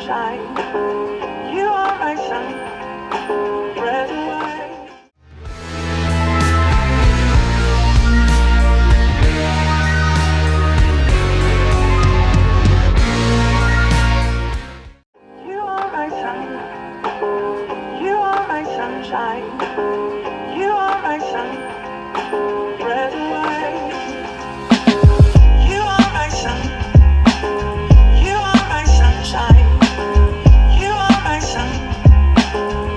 sunshine. You are my sun, red and white. You are my sun, you are my sunshine. You are my sun, red and white. You are my sun, you are my sunshine. You are my sun,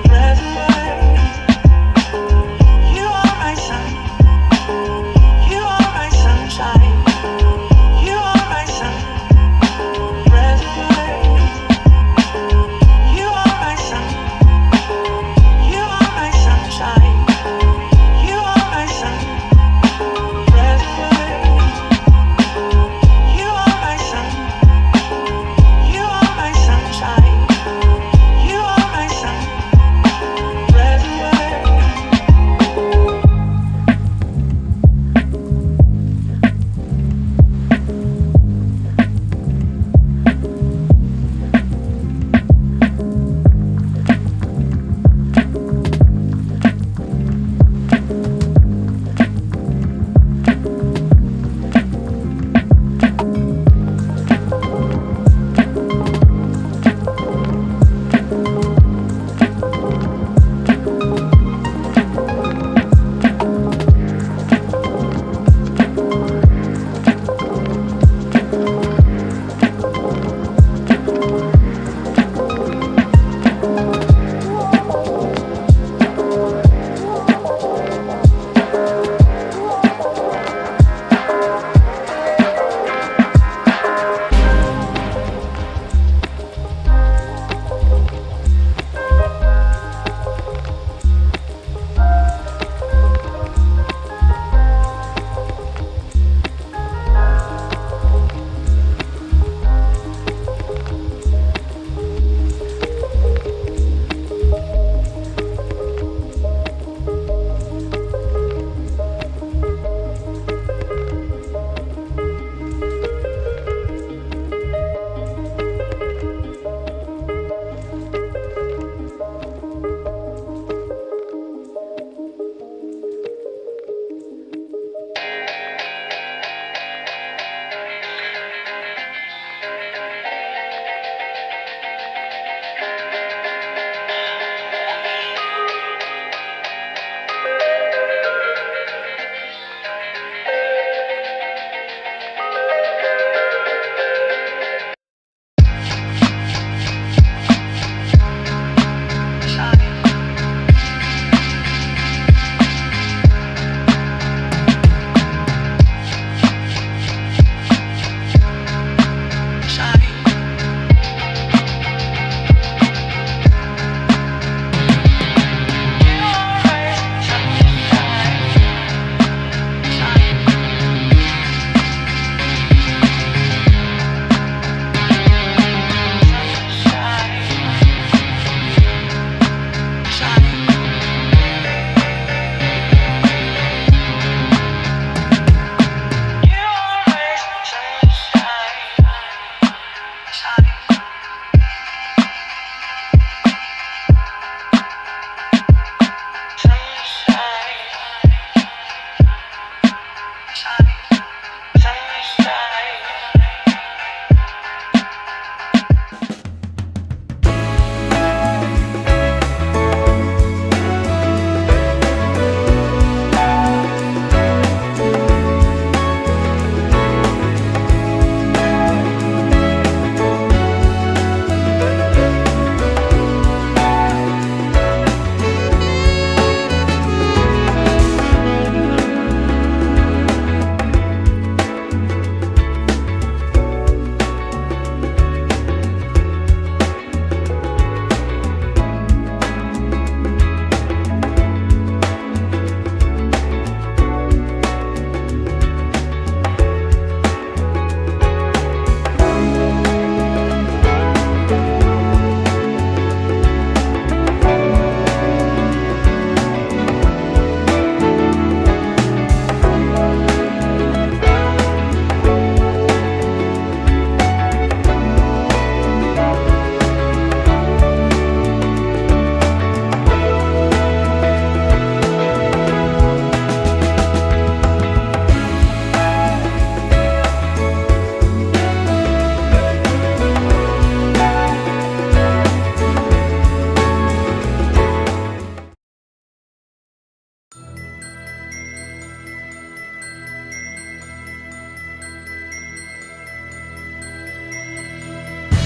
red and white. You are my sun, you are my sunshine. You are my sun, red and white. You are my sun, you are my sunshine. You are my sun, red and white. You are my sun, you are my sunshine. You are my sun, red and white.